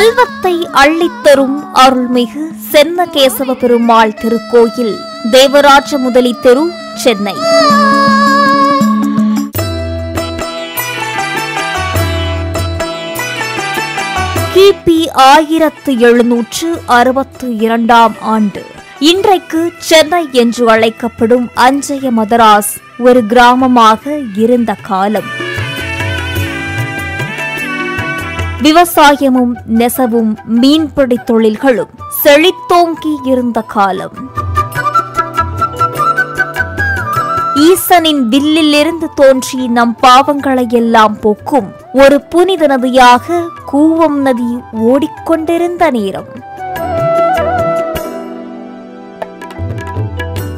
செல்வத்தை அள்ளித்தரும் அருள்மிகு சென்னகேசவ பெருமாள் திருக்கோயில், தேவராஜ முதலி தெரு, சென்னை. கிபி 1762 ஆண்டு. இன்றைக்கு சென்னை என்று அழைக்கப்படும் அஞ்சய மதராஸ் ஒரு கிராமமாக இருந்த காலம். விவசாயமும் நெசவும் மீன்பிடி தொழில்களும் செழித்தோங்கி இருந்த காலம். ஈசனின் வில்லிலிருந்து தோன்றி நம் பாவங்களை எல்லாம் போக்கும் ஒரு புனித நதியாக கூவம் நதி ஓடிக்கொண்டிருந்த நேரம்.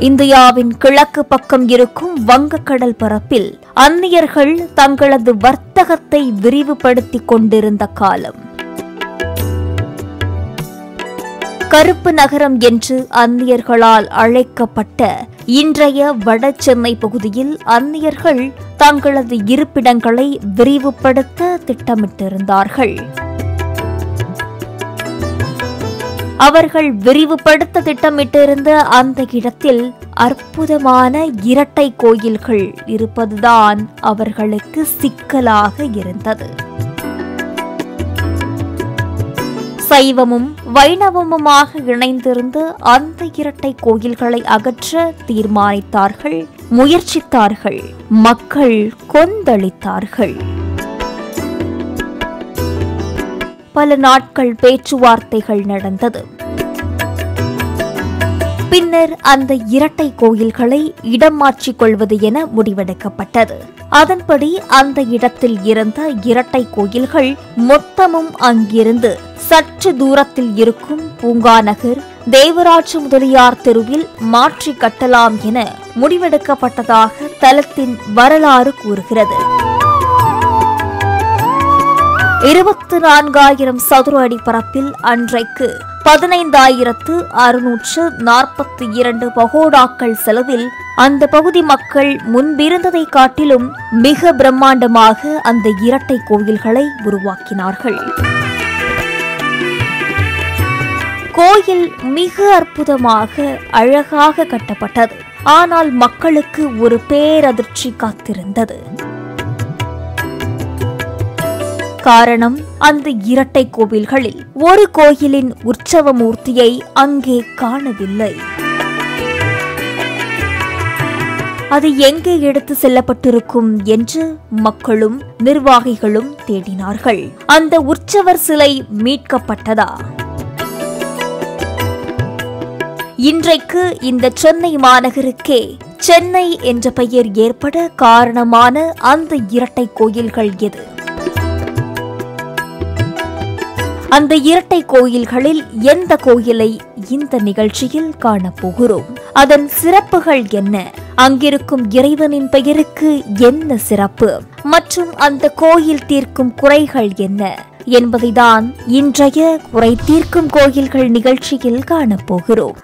இந்தியாவின் கிழக்கு பக்கம் இருக்கும் வங்கக்கடல் பரப்பில் அந்நியர்கள் தங்களது வர்த்தகத்தை விரிவுபடுத்திக் கொண்டிருந்த காலம். கருப்பு நகரம் என்று அந்நியர்களால் அழைக்கப்பட்ட இன்றைய வட சென்னை பகுதியில் அந்நியர்கள் தங்களது இருப்பிடங்களை விரிவுபடுத்த திட்டமிட்டிருந்தார்கள். அவர்கள் விரிவுபடுத்த திட்டமிட்டிருந்த அந்த இடத்தில் அற்புதமான இரட்டை கோயில்கள் இருப்பதுதான் அவர்களுக்கு சிக்கலாக இருந்தது. சைவமும் வைணவமுமாக இணைந்திருந்த அந்த இரட்டை கோயில்களை அகற்ற தீர்மானித்தார்கள், முயற்சித்தார்கள், மக்கள் கொந்தளித்தார்கள். பல நாட்கள் பேச்சுவார்த்தைகள் நடந்தது. பின்னர் அந்த இரட்டை கோயில்களை இடம் மாற்றிக் கொள்வது என முடிவெடுக்கப்பட்டது. அதன்படி அந்த இடத்தில் இருந்த இரட்டை கோயில்கள் மொத்தமும் அங்கிருந்து சற்று தூரத்தில் இருக்கும் பூங்கா நகர், தேவராஜ முதலியார் தெருவில் மாற்றி கட்டலாம் என முடிவெடுக்கப்பட்டதாக தலத்தின் வரலாறு கூறுகிறது. 24,000 சதுர அடி பரப்பில் அன்றைக்கு 15,642 பகோடாக்கள் செலவில் அந்த பகுதி மக்கள் முன்பிருந்ததை காட்டிலும் மிக பிரம்மாண்டமாக அந்த இரட்டை கோயில்களை உருவாக்கினார்கள். கோயில் மிக அற்புதமாக அழகாக கட்டப்பட்டது. ஆனால் மக்களுக்கு ஒரு பேரதிர்ச்சி காத்திருந்தது. காரணம், அந்த இரட்டை கோவில்களில் ஒரு கோயிலின் உற்சவ மூர்த்தியை அங்கே காணவில்லை. அது எங்கே எடுத்து செல்லப்பட்டிருக்கும் என்று மக்களும் நிர்வாகிகளும் தேடினார்கள். அந்த உற்சவர் சிலை மீட்கப்பட்டதா? இன்றைக்கு இந்த சென்னை மாநகருக்கே சென்னை என்ற பெயர் ஏற்பட காரணமான அந்த இரட்டை கோயில்கள் எது? அந்த இரட்டை கோயில்களில் எந்த கோயிலை இந்த நிகழ்ச்சியில் காணப்போகிறோம்? அதன் சிறப்புகள் என்ன? அங்கிருக்கும் இறைவனின் பெயருக்கு என்ன சிறப்பு? மற்றும் அந்த கோயில் தீர்க்கும் குறைகள் என்ன என்பதைதான் இன்றைய குறை தீர்க்கும் கோயில்கள் நிகழ்ச்சியில் காணப்போகிறோம்.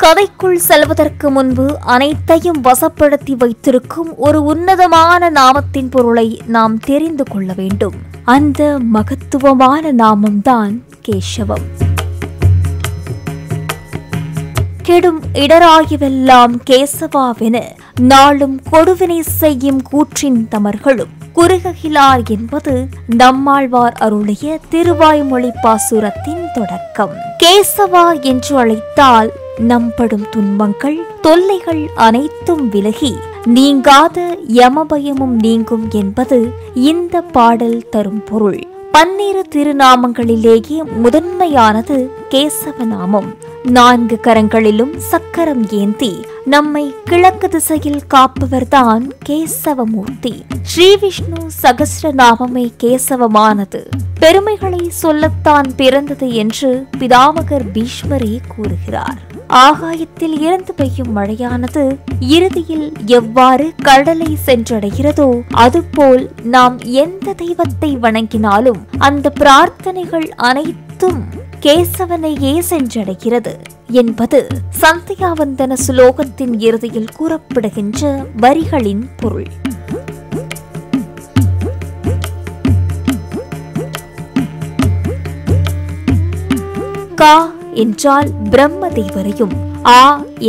கதைக்குள் செல்வதற்கு முன்பு அனைத்தையும் வசப்படுத்தி வைத்திருக்கும் ஒரு உன்னதமான நாமத்தின் பொருளை நாம் தெரிந்து கொள்ள வேண்டும். அந்த மகத்துவமான நாமம்தான் கேசவம். கெடும் இடராகிவெல்லாம் கேசவாவென நாளும் கொடுவினை செய்யும் கூற்றின் தமர்களும் குறுககிலார் என்பது நம்மாழ்வார் அருளிய திருவாய்மொழி பாசுரத்தின் தொடக்கம். கேசவா என்று அழைத்தால் நம்படும் துன்பங்கள், தொல்லைகள் அனைத்தும் விலகி நீங்காத யமபயமும் நீங்கும் என்பது இந்த பாடல் தரும் பொருள். 12 திருநாமங்களிலேயே முதன்மையானது கேசவ நாமம். 4 கரங்களிலும் சக்கரம் ஏந்தி நம்மை கிழக்கு திசையில் காப்பவர்தான் கேசவமூர்த்தி. ஸ்ரீ விஷ்ணு சகஸ்ரநாமமே கேசவமானது. பெருமைகளை சொல்லத்தான் பிறந்தது என்று பிதாமகர் பீஷ்மரே கூறுகிறார். ஆகாயத்தில் இருந்து பெய்யும் மழையானது இறுதியில் எவ்வாறு கடலை சென்றடைகிறதோ அதுபோல் நாம் எந்த தெய்வத்தை வணங்கினாலும் அந்த பிரார்த்தனைகள் அனைத்தும் கேசவனையே சென்றடைகிறது என்பது சந்தியாவந்தன சுலோகத்தின் இறுதியில் கூறப்படுகின்ற வரிகளின் பொருள். கா என்றால் பிரம்ம தேவரையும், ஆ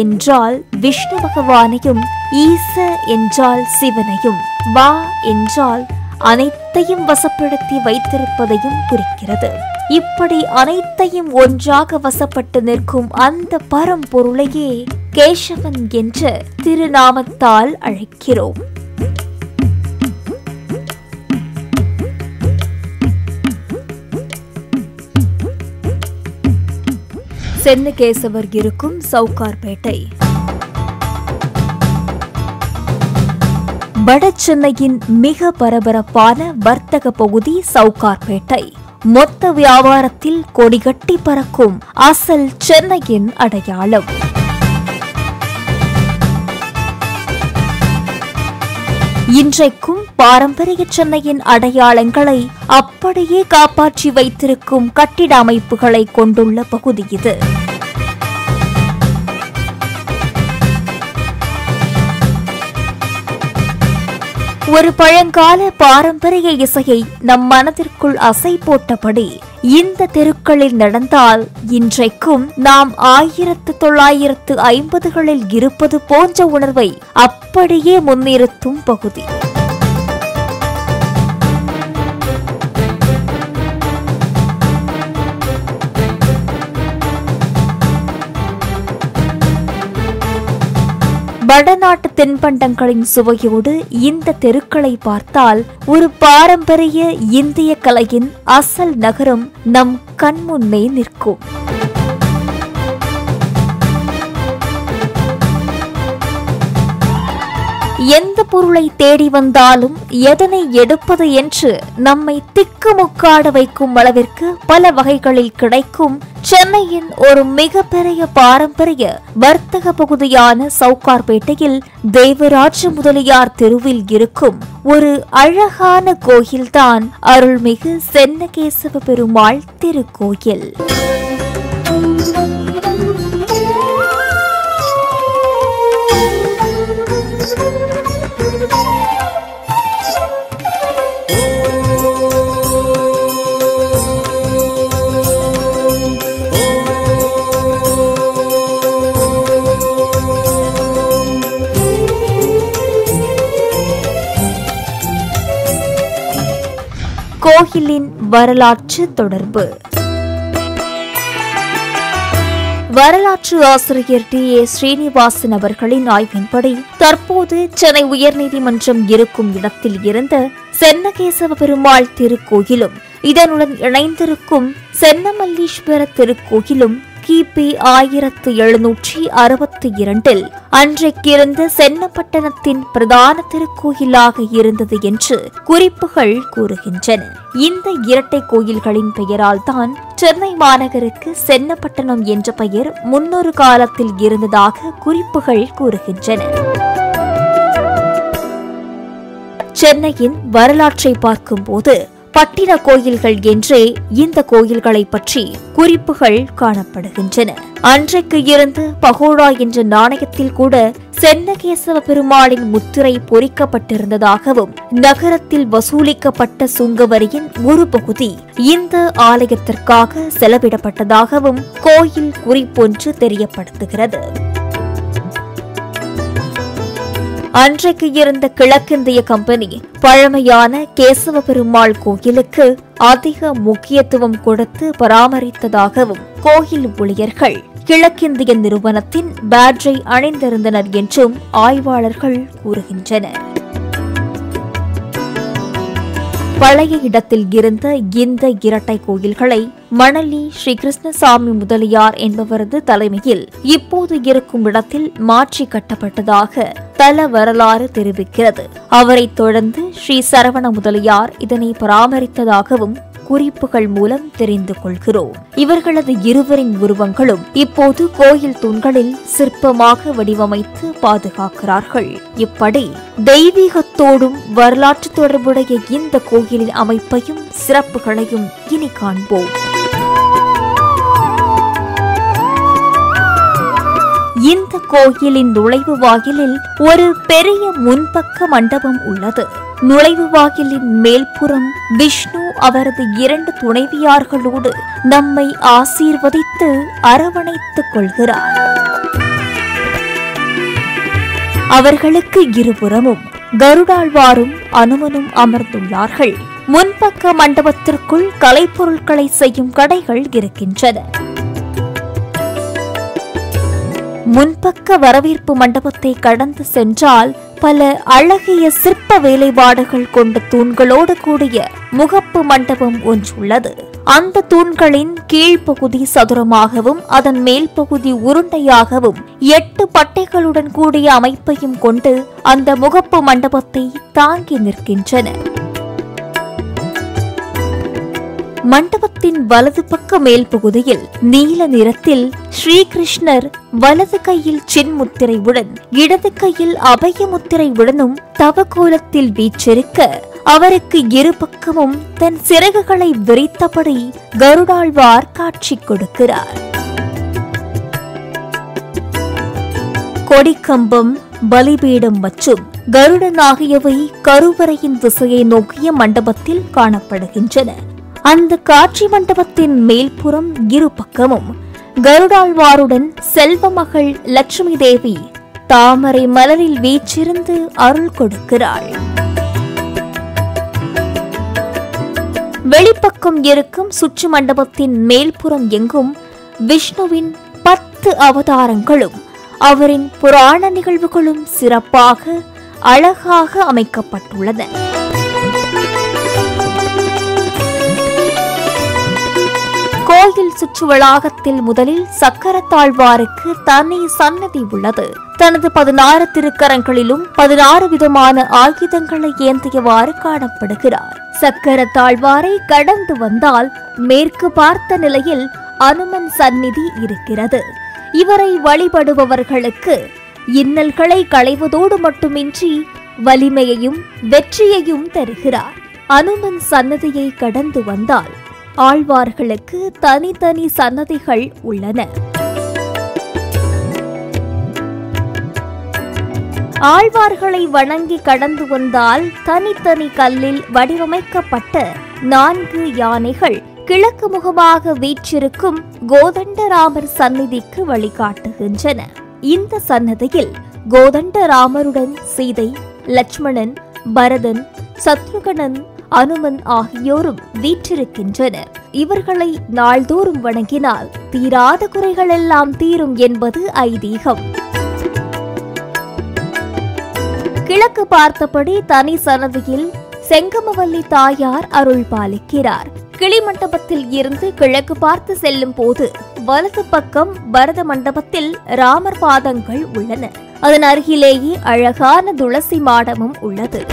என்றால் விஷ்ணு பகவானையும், ஈச என்றால் சிவனையும், வா என்றால் அனைத்தையும் வசப்படுத்தி வைத்திருப்பதையும் குறிக்கிறது. இப்படி அனைத்தையும் ஒன்றாக வசப்பட்டு நிற்கும் அந்த பரம்பொருளையே கேசவன் என்ற திருநாமத்தால் அழைக்கிறோம். சென்னகேசவர் இருக்கும் சவுகார்பேட்டை. வட சென்னையின் மிக பரபரப்பான வர்த்தக பகுதி சவுகார்பேட்டை. மொத்த வியாபாரத்தில் கொடிகட்டி பறக்கும் அசல் சென்னையின் அடையாளம். இன்றைக்கும் பாரம்பரிய சென்னையின் அடையாளங்களை அப்படியே காப்பாற்றி வைத்திருக்கும் கட்டிட அமைப்புகளை கொண்டுள்ள பகுதி இது. ஒரு பழங்கால பாரம்பரிய இசையை நம் மனதிற்குள் அசை போட்டபடி இந்த தெருக்களில் நடந்தால் இன்றைக்கும் நாம் 1950களில் இருப்பது போன்ற உணர்வை அப்படியே முன்னிறுத்தும் பகுதி. வடநாட்டு தின்பண்டங்களின் சுவையோடு இந்த தெருக்களை பார்த்தால் ஒரு பாரம்பரிய இந்திய கலையின் அசல் நகரம் நம் கண்முன்னே நிற்கும். எந்த பொருளை தேடி வந்தாலும் எதனை எடுப்பது என்று நம்மை திக்குமுக்காட வைக்கும் அளவிற்கு பல வகைகளில் கிடைக்கும் சென்னையின் ஒரு மிகப்பெரிய பாரம்பரிய வர்த்தக பகுதியான சவுகார்பேட்டையில் தேவராஜ முதலியார் தெருவில் இருக்கும் ஒரு அழகான கோயில்தான் அருள்மிகு சென்னகேசவ பெருமாள் திருக்கோயில். கோயிலின் வரலாற்று தொடர்பு. வரலாற்று ஆசிரியர் டி.ஏ. ஸ்ரீனிவாசன் அவர்களின் ஆய்வின்படி தற்போது சென்னை உயர்நீதிமன்றம் இருக்கும் இடத்தில் இருந்த சென்னகேசவ பெருமாள் திருக்கோயிலும் இதனுடன் இணைந்திருக்கும் சென்னமல்லீஸ்வர திருக்கோயிலும் கிபி 1762 அன்றைக்கிருந்த சென்னப்பட்டணத்தின் பிரதான திருக்கோயிலாக இருந்தது என்று குறிப்புகள் கூறுகின்றன. இந்த இரட்டை கோயில்களின் பெயரால் தான் சென்னை மாநகருக்கு சென்னப்பட்டணம் என்ற பெயர் முன்னொரு காலத்தில் இருந்ததாக குறிப்புகள் கூறுகின்றன. சென்னையின் வரலாற்றை பார்க்கும்போது பட்டின கோயில்கள் என்றே இந்த கோயில்களை பற்றி குறிப்புகள் காணப்படுகின்றன. அன்றைக்கு இருந்து பகோடா என்ற நாணயத்தில் கூட சென்னகேசவ பெருமாளின் முத்திரை பொறிக்கப்பட்டிருந்ததாகவும் நகரத்தில் வசூலிக்கப்பட்ட சுங்கவரியின் ஒரு பகுதி இந்த ஆலயத்திற்காக செலவிடப்பட்டதாகவும் கோயில் குறிப்பொன்று தெரியப்படுத்துகிறது. அன்றைக்கு இருந்த கிழக்கிந்திய கம்பெனி பழமையான கேசவ பெருமாள் கோயிலுக்கு அதிக முக்கியத்துவம் கொடுத்து பராமரித்ததாகவும் கோயில் ஊழியர்கள் கிழக்கிந்திய நிறுவனத்தின் பேட்ஜை அணிந்திருந்தனர் என்றும் ஆய்வாளர்கள் கூறுகின்றனர். பழைய இடத்தில் இருந்த இந்த இரட்டை கோயில்களை மணலி ஸ்ரீ கிருஷ்ணசாமி முதலியார் என்பவரது தலைமையில் இப்போது இருக்கும் இடத்தில் மாற்றி கட்டப்பட்டதாக தல வரலாறு தெரிவிக்கிறது. அவரைத் தொடர்ந்து ஸ்ரீ சரவண முதலியார் இதனை பராமரித்ததாகவும் குறிப்புகள் மூலம் தெரிந்து கொள்கிறோம். இவர்களது இருவரின் உருவங்களும் இப்போது கோயில் தூண்களில் சிற்பமாக வடிவமைத்து பாதுகாக்கிறார்கள். இப்படி தெய்வீகத்தோடும் வரலாற்று தொடர்புடைய இந்த கோயிலின் அமைப்பையும் சிறப்புகளையும் இனி காண்போம். இந்த கோயிலின் நுழைவு வாயிலில் ஒரு பெரிய முன்பக்க மண்டபம் உள்ளது. நுழைவு வாயிலின் மேல்புறம் விஷ்ணு அவரது 2 துணைவியார்களோடு நம்மை ஆசீர்வதித்து அரவணைத்துக் கொள்கிறார். அவர்களுக்கு இருபுறமும் கருடாழ்வாரும் அனுமனும் அமர்ந்துள்ளார்கள். முன்பக்க மண்டபத்திற்குள் கலைப்பொருட்களை செய்யும் கடைகள் இருக்கின்றன. முன்பக்க வரவேற்பு மண்டபத்தை கடந்து சென்றால் பல அழகிய சிற்ப வேலைப்பாடுகள் கொண்ட தூண்களோடு கூடிய முகப்பு மண்டபம் ஒன்றுள்ளது. அந்த தூண்களின் கீழ்ப்பகுதி சதுரமாகவும் அதன் மேல் பகுதி உருண்டையாகவும் 8 பட்டைகளுடன் கூடிய அமைப்பையும் கொண்டு அந்த முகப்பு மண்டபத்தை தாங்கி நிற்கின்றன. மண்டபத்தின் வலது பக்க மேல் பகுதியில் நீல நிறத்தில் ஸ்ரீகிருஷ்ணர் வலது கையில் சின்முத்திரையுடன் இடது கையில் அபய முத்திரையுடனும் தவக்கோலத்தில் வீற்றிருக்க, அவருக்கு இரு பக்கமும் தன் சிறகுகளை விரித்தபடி கருடாழ்வார் காட்சி கொடுக்கிறார். கொடிக்கம்பம், பலிபீடம் மற்றும் கருடன் ஆகியவை கருவறையின் திசையை நோக்கிய மண்டபத்தில் காணப்படுகின்றன. அந்த காட்சி மண்டபத்தின் மேல்புறம் இரு பக்கமும் கருடாழ்வாருடன் செல்வமகள் லட்சுமி தேவி தாமரை மலரில் வீற்றிருந்து அருள் கொடுக்கிறாள். வெளிப்பக்கம் இருக்கும் சுற்று மண்டபத்தின் மேல்புறம் எங்கும் விஷ்ணுவின் 10 அவதாரங்களும் அவரின் புராண நிகழ்வுகளும் சிறப்பாக அழகாக அமைக்கப்பட்டுள்ளன. கோயில் சுற்று வளாகத்தில் முதலில் சக்கரத்தாழ்வாருக்கு தனி சன்னதி உள்ளது. தனது 16 திருக்கரங்களிலும் 16 விதமான ஆயுதங்களை ஏந்தியவாறு காணப்படுகிறார். சக்கரத்தாழ்வாரை கடந்து வந்தால் மேற்கு பார்த்த நிலையில் அனுமன் சந்நிதி இருக்கிறது. இவரை வழிபடுபவர்களுக்கு இன்னல்களை களைவதோடு மட்டுமின்றி வலிமையையும் வெற்றியையும் தருகிறார். அனுமன் சன்னதியை கடந்து வந்தால் ஆழ்வார்களுக்கு தனித்தனி சன்னதிகள் உள்ளன. ஆழ்வார்களை வணங்கி கடந்து வந்தால் தனித்தனி கல்லில் வடிவமைக்கப்பட்ட 4 யானைகள் கிழக்கு முகமாக வீற்றிருக்கும் கோதண்டராமர் சந்நிதிக்கு வழிகாட்டுகின்றன. இந்த சன்னதியில் கோதண்டராமருடன் சீதை, லட்சுமணன், பரதன், சத்ருகனன், அனுமன் ஆகியோரும் வீற்றிருக்கின்றனர். இவர்களை நாள்தோறும் வணங்கினால் தீராத குறைகள் எல்லாம் தீரும் என்பது ஐதீகம். கிழக்கு பார்த்தபடி தனி சன்னதியில் செங்கமவல்லி தாயார் அருள் பாலிக்கிறார். கிளிமண்டபத்தில் இருந்து கிழக்கு பார்த்து செல்லும் போது வலது பக்கம் பரத மண்டபத்தில் ராமர் பாதங்கள் உள்ளன. அதன் அருகிலேயே அழகான துளசி மாடமும் உள்ளது.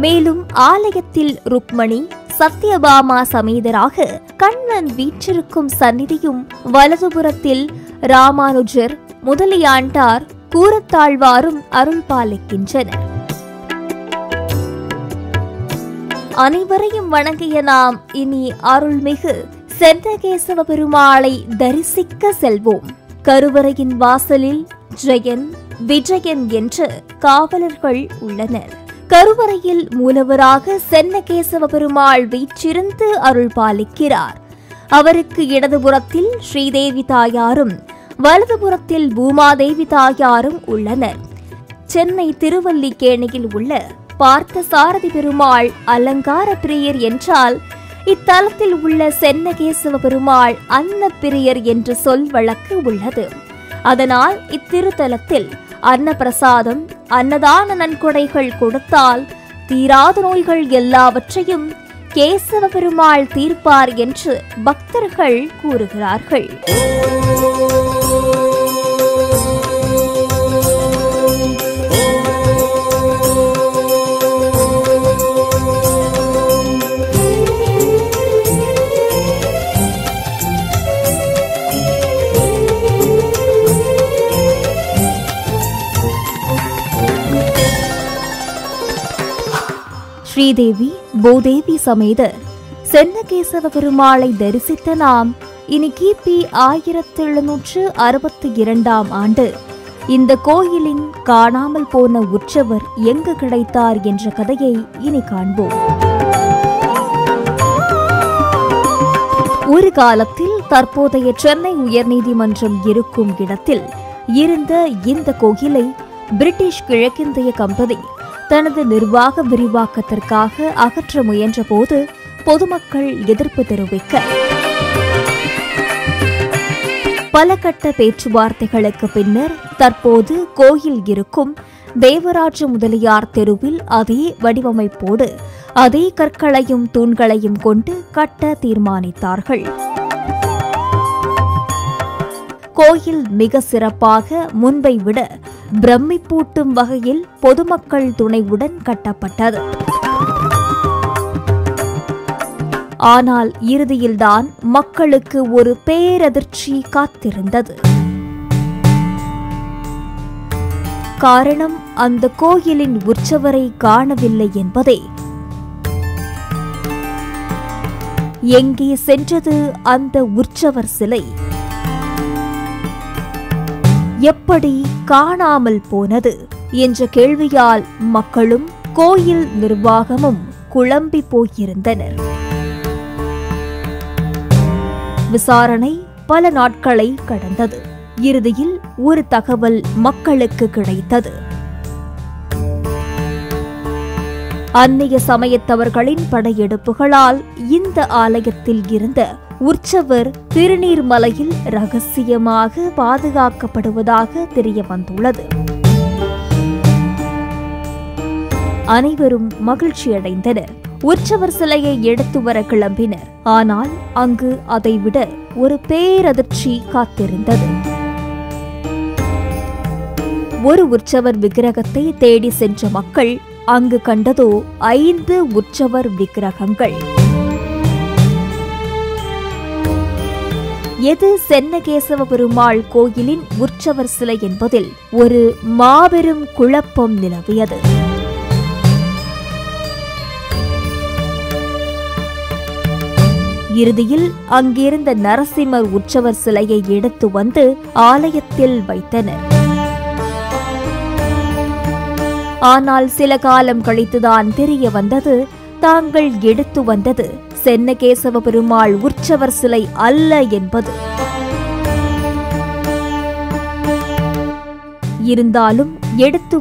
மேலும் ஆலயத்தில் ருக்மணி, சத்யபாமா சமேதராக கண்ணன் வீற்றிருக்கும் சந்நிதியும், வலதுபுறத்தில் ராமானுஜர், முதலியாண்டார், கூரத்தாழ்வாரும் அருள் பாலிக்கின்றனர். அனைவரையும் வணங்கிய நாம் இனி அருள்மிகு சென்னகேசவ பெருமாளை தரிசிக்க செல்வோம். கருவறையின் வாசலில் ஜெயன், விஜயன் என்ற காவலர்கள் உள்ளனர். கருவறையில் மூலவராக சென்னகேசவ பெருமாள் வீற்றிருந்து அருள் பாலிக்கிறார். அவருக்கு இடதுபுறத்தில் ஸ்ரீதேவி தாயாரும் வலதுபுறத்தில் பூமாதேவி தாயாரும் உள்ளனர். சென்னை திருவல்லிக்கேணியில் உள்ள பார்த்த சாரதி பெருமாள் அலங்கார பிரியர் என்றால், இத்தலத்தில் உள்ள சென்னகேசவ பெருமாள் அன்ன பிரியர் என்ற சொல் வழக்கு உள்ளது. அதனால் இத்திருத்தலத்தில் அன்னப்பிரசாதம், அன்னதான நன்கொடைகள் கொடுத்தால் தீராத நோய்கள் எல்லாவற்றையும் கேசவ பெருமாள் தீர்ப்பார் என்று பக்தர்கள் கூறுகிறார்கள். ஸ்ரீதேவி, பூதேவி சமேத சென்னகேசவ பெருமாளை தரிசித்த நாம் இனி கிபி 1762 ஆண்டு இந்த கோயிலின் காணாமல் போன உற்சவர் எங்கு கிடைத்தார் என்ற கதையை இனி காண்போம். ஒரு காலத்தில் தற்போதைய சென்னை உயர்நீதிமன்றம் இருக்கும் இடத்தில் இருந்த இந்த கோயிலை பிரிட்டிஷ் கிழக்கிந்திய கம்பெனி தனது நிர்வாக விரிவாக்கத்திற்காக அகற்ற முயன்றபோது பொதுமக்கள் எதிர்ப்பு தெரிவிக்க பல கட்ட பேச்சுவார்த்தைகளுக்கு பின்னர் தற்போது கோயில் இருக்கும் தேவராஜ முதலியார் தெருவில் அதே வடிவமைப்போடு அதே கற்களையும் தூண்களையும் கொண்டு கட்ட தீர்மானித்தார்கள். கோயில் மிக சிறப்பாக முன்பை விட பிரமிப்பூட்டும் வகையில் பொதுமக்கள் துணைவுடன் கட்டப்பட்டது. ஆனால் இறுதியில்தான் மக்களுக்கு ஒரு பேரதிர்ச்சி காத்திருந்தது. காரணம், அந்த கோயிலின் உற்சவரை காணவில்லை என்பதே. எங்கே சென்றது அந்த உற்சவர் சிலை? எப்படி காணாமல் போனது என்ற கேள்வியால் மக்களும் கோயில் நிர்வாகமும் குழம்பி போயிருந்தனர். விசாரணை பல நாட்களை கடந்தது. இறுதியில் ஒரு தகவல் மக்களுக்கு கிடைத்தது. அந்நிய சமயத்தவர்களின் படையெடுப்புகளால் இந்த ஆலயத்தில் இருந்த உற்சவர் திருநீர்மலையில் ரகசியமாக பாதுகாக்கப்படுவதாக தெரிய வந்துள்ளது. அனைவரும் மகிழ்ச்சியடைந்தனர். உற்சவர் சிலையை எடுத்து வர கிளம்பினர். ஆனால் அங்கு அதைவிட ஒரு பேரதிர்ச்சி காத்திருந்தது. ஒரு உற்சவர் விக்கிரகத்தை தேடி சென்ற மக்கள் அங்கு கண்டதோ 5 உற்சவர் விக்கிரகங்கள். எது சென்னகேசவ பெருமாள் கோயிலின் உற்சவர் சிலை என்பதில் ஒரு மாபெரும் குழப்பம் நிலவியது. இறுதியில் அங்கிருந்த நரசிம்மர் உற்சவர் சிலையை எடுத்து வந்து ஆலயத்தில் வைத்தனர். ஆனால் சில காலம் கழித்துதான் தெரிய வந்தது, தாங்கள் எடுத்து வந்தது சென்னகேசவ பெருமாள் உற்சவர் சிலை அல்ல என்பது. இருந்தாலும் எடுத்து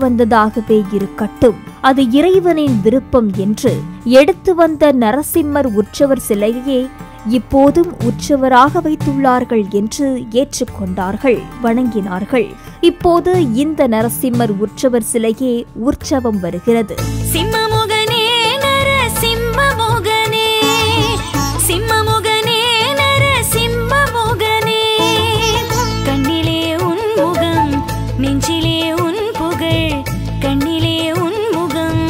வந்ததாகவே இருக்கட்டும், அது இறைவனின் விருப்பம் என்று எடுத்து வந்த நரசிம்மர் உற்சவர் சிலையே இப்போதும் உற்சவராக வைத்துள்ளார்கள் என்று ஏற்றுக்கொண்டார்கள், வணங்கினார்கள். இப்போது இந்த நரசிம்மர் உற்சவர் சிலையே உற்சவம் வருகிறது. சிம்மமுகனே நரசிம்மமுகனே, சிம்மமுகனே நரசிம்மமுகனே, கண்ணிலே உன் முகம் நெஞ்சிலே உன் புகழ், கண்ணிலே உன் முகம்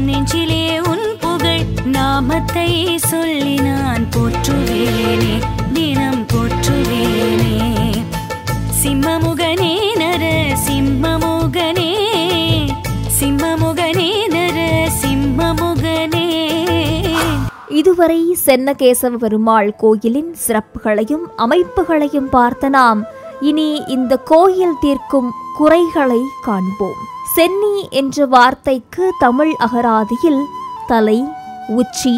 நெஞ்சிலே உன் புகழ், நாமத்தை சொல்லி நான் போற்றுவேனே, தினம் போற்றுவேனே. சிம்மமுகனே நரசிம்மமுகனே, சிம்மமுகனே நரசிம்மமுகனே. இதுவரை சென்னகேசவ பெருமாள் கோயிலின் சிறப்புகளையும் அமைப்புகளையும் பார்த்த நாம் இனி இந்த கோயில் தீர்க்கும் குறைகளை காண்போம். சென்னி என்ற வார்த்தைக்கு தமிழ் அகராதியில் தலை, உச்சி,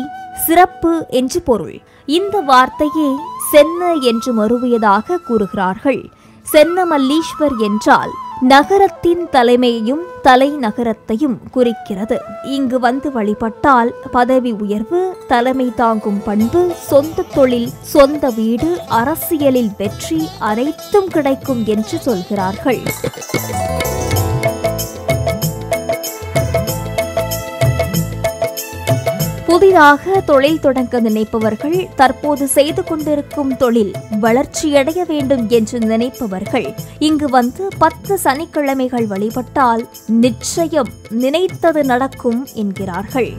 சிறப்பு என்று பொருள். இந்த வார்த்தையே சென்ன என்று மருவியதாக கூறுகிறார்கள். சென்னமல்லீஸ்வர் என்றால் நகரத்தின் தலைமையையும் தலைநகரத்தையும் குறிக்கிறது. இங்கு வந்து வழிபட்டால் பதவி உயர்வு, தலைமை தாங்கும் பண்பு, சொந்த தொழில், சொந்த வீடு, அரசியலில் வெற்றி அனைத்தும் கிடைக்கும் என்று சொல்கிறார்கள். புதிதாக தொழில் தொடங்க நினைப்பவர்கள், தற்போது செய்து கொண்டிருக்கும் தொழில் வளர்ச்சியடைய வேண்டும் என்று நினைப்பவர்கள் இங்கு வந்து 10 சனிக்கிழமைகள் வழிபட்டால் நிச்சயம் நினைத்தது நடக்கும் என்கிறார்கள்.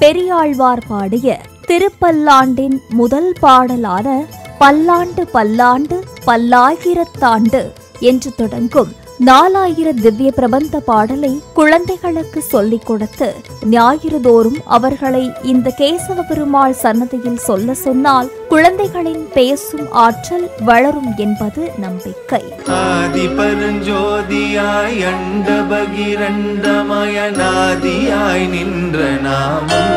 பெரியாழ்வார் பாடிய திருப்பல்லாண்டின் முதல் பாடலான பல்லாண்டு பல்லாண்டு பல்லாயிரத்தாண்டு என்று தொடங்கும் 4000 திவ்ய பிரபந்த பாடலை குழந்தைகளுக்கு சொல்லிக் கொடுத்து ஞாயிறுதோறும் அவர்களை இந்த கேசவ பெருமாள் சன்னதியில் சொல்ல சொன்னால் குழந்தைகளின் பேசும் ஆற்றல் வளரும் என்பது நம்பிக்கை. ஆதி பரஞ்சோதியாய் அண்ட பகிரண்டமய நாதியாய் நின்ற நாமம்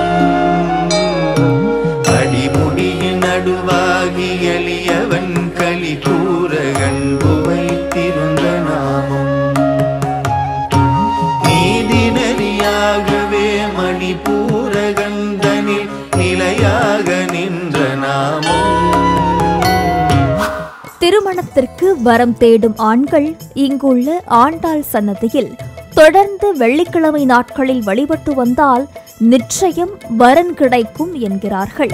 அடிமுடியின் நடுவாகி எளியவன் களி கூற கண்பு வைத்திருந்த நாமம் நீதி நெறியாகவே மணிப்பூர கந்தனில் நிலையாக நின்ற நாமம். திருமணத்திற்கு வரம் தேடும் ஆண்கள் இங்குள்ள ஆண்டாள் சன்னதியில் தொடர்ந்து வெள்ளிக்கிழமை நாட்களில் வழிபட்டு வந்தால் நிச்சயம் வரன் கிடைக்கும் என்கிறார்கள்.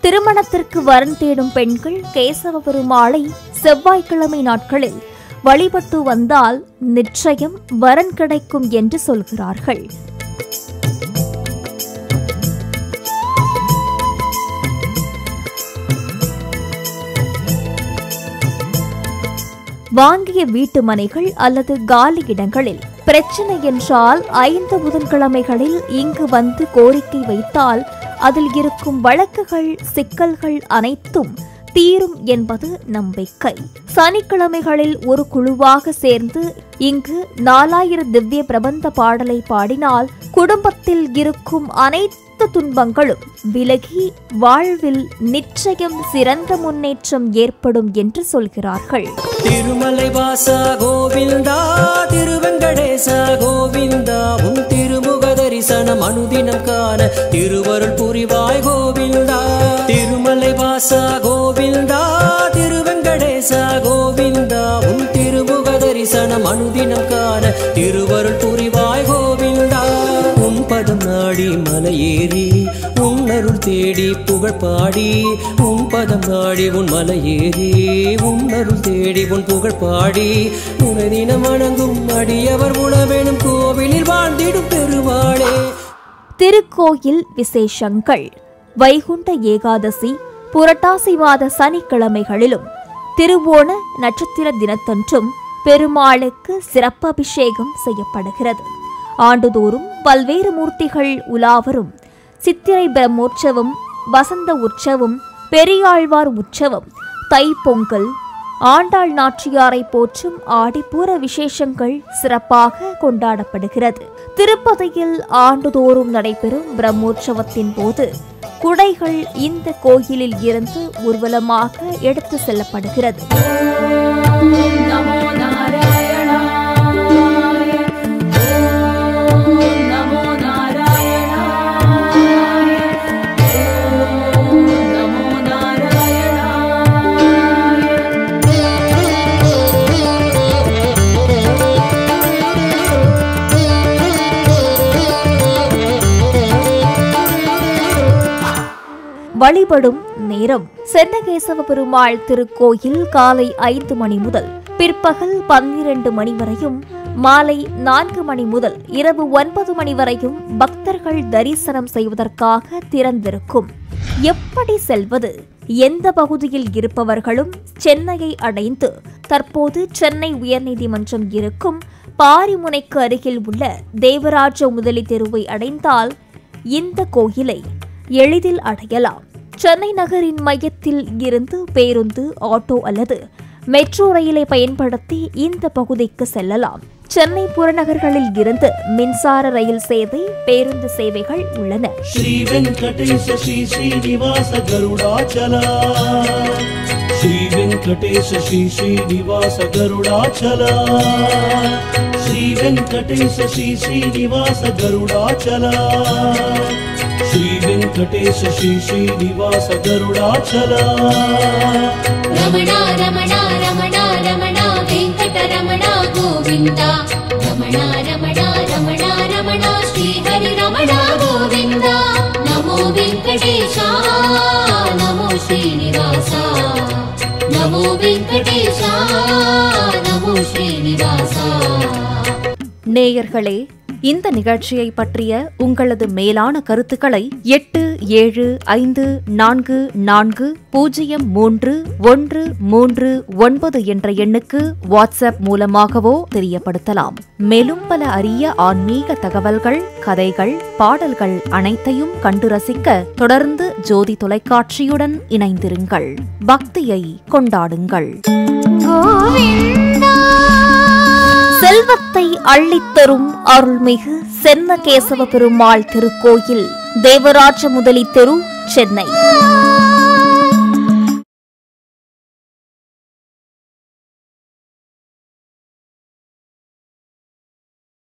திருமணத்திற்கு வரன் தேடும் பெண்கள் கேசவ பெருமாளை செவ்வாய்க்கிழமை நாட்களில் வழிபட்டு வந்தால் நிச்சயம் வரன் கிடைக்கும் என்று சொல்கிறார்கள். வாங்கிய வீட்டு மனைகள் அல்லது காலி இடங்களில் பிரச்சனை என்றால் 5 புதன்கிழமைகளில் இங்கு வந்து கோரிக்கை வைத்தால் அதில் இருக்கும் வழக்குகள், சிக்கல்கள் அனைத்தும் தீரும் என்பது நம்பிக்கை. சனிக்கிழமைகளில் ஒரு குழுவாக சேர்ந்து இங்கு 4000 திவ்ய பிரபந்த பாடலை பாடினால் குடும்பத்தில் இருக்கும் அனைத்து துன்பங்களும் விலகி வாழ்வில் நிச்சயம் சிறந்த முன்னேற்றம் ஏற்படும் என்று சொல்கிறார்கள். திருமலை வாசா கோவிந்தா, திருவெங்கடேசா கோவிந்தா, உன் திருமுக தரிசனம் அனுதினம் காண திருவருள் புரிவாய் கோவிந்தா. திருமலை வாசா கோவிந்தா, திருவெங்கடேசா கோவிந்தா, உன் திருமுக தரிசனம் அனுதினம் காண திருவருள் புரிவாய் கோவிந்தா. உன் பதம் நாடி மலையேறி உன் அருள் தேடி புகழ் பாடி, உன் பதம் நாடி உன் மலையேறி உன் அருள் தேடி உன் புகழ் பாடி, உனதினம் வணங்கும் அடியவர் உணவெனும் கோவிலில் வாழ்ந்திடும் பெருமாளே. திருக்கோயில் விசேஷங்கள். வைகுண்ட ஏகாதசி புரட்டாசி மாத சனிக்கிழமைகளிலும் திருவோண நட்சத்திர தினத்தன்றும் பெருமாளுக்கு சிறப்பு அபிஷேகம் செய்யப்படுகிறது. ஆண்டுதோறும் பல்வேறு மூர்த்திகள் உலாவரும் சித்திரை பிரம்மோற்சவம், வசந்த உற்சவம், பெரியாழ்வார் உற்சவம், தைப்பொங்கல், ஆண்டாள் நாச்சியாரை போற்றும் ஆடிப்பூர விசேஷங்கள் சிறப்பாக கொண்டாடப்படுகிறது. திருப்பதியில் ஆண்டுதோறும் நடைபெறும் பிரம்மோற்சவத்தின் போது குடைகள் இந்த கோயிலில் இருந்து ஊர்வலமாக எடுத்து செல்லப்படுகிறது. வழிபடும் நேரம். சென்னகேசவ பெருமாள் திருக்கோயில் காலை 5 மணி முதல் பிற்பகல் 12 மணி வரையும், மாலை 4 மணி முதல் இரவு 9 மணி வரையும் பக்தர்கள் தரிசனம் செய்வதற்காக திறந்திருக்கும். எப்படி செல்வது? எந்த பகுதியில் இருப்பவர்களும் சென்னையை அடைந்து தற்போது சென்னை உயர்நீதிமன்றம் இருக்கும் பாரிமுனைக்கு அருகில் உள்ள தேவராஜ முதலி தெருவை அடைந்தால் இந்த கோயிலை எளிதில் அடையலாம். சென்னை நகரின் மையத்தில் இருந்து பேருந்து, ஆட்டோ அல்லது மெட்ரோ ரயிலை பயன்படுத்தி இந்த பகுதிக்கு செல்லலாம். சென்னை புறநகர்களில் இருந்து மின்சார ரயில் சேவை, பேருந்து சேவைகள் உள்ளன. ஸ்ரீ வெங்கடேஷ ஸ்ரீ ஸ்ரீனிவாச கருடாச்சலா, ஸ்ரீ வெங்கடேஷ ஸ்ரீ ஸ்ரீனிவாச கருடாச்சலா, ஸ்ரீ வெங்கடேஷ ஸ்ரீ ஸ்ரீனிவாச கருடாச்சலா, ஸ்ரீ வெங்கடேஷ ஸ்ரீ ஸ்ரீனிவாச கருடாச்சலா. ரமணா ரமணா ரமணா ரமணா வெங்கட ரமணா கோவிந்தா, ரமணா ரமணா ரமணா ரமணா ஸ்ரீ ஹரி ரமணா கோவிந்தா. நமோ வெங்கடேஷா, நமோ ஸ்ரீனிவாசா, நமோ வெங்கடேஷா, நமோ ஸ்ரீனிவாசா. நேயர்களே, இந்த நிகழ்ச்சியை பற்றிய உங்களது மேலான கருத்துக்களை 8754403139 என்ற எண்ணுக்கு வாட்ஸ்அப் மூலமாகவோ தெரியப்படுத்தலாம். மேலும் பல அரிய ஆன்மீக தகவல்கள், கதைகள், பாடல்கள் அனைத்தையும் கண்டு ரசிக்க தொடர்ந்து ஜோதி தொலைக்காட்சியுடன் இணைந்திருங்கள். பக்தியை கொண்டாடுங்கள். செல்வத்தை அள்ளித்தரும் அருள்மிகு சென்னகேசவ பெருமாள் திருக்கோயில், தேவராஜ முதலி தெரு, சென்னை.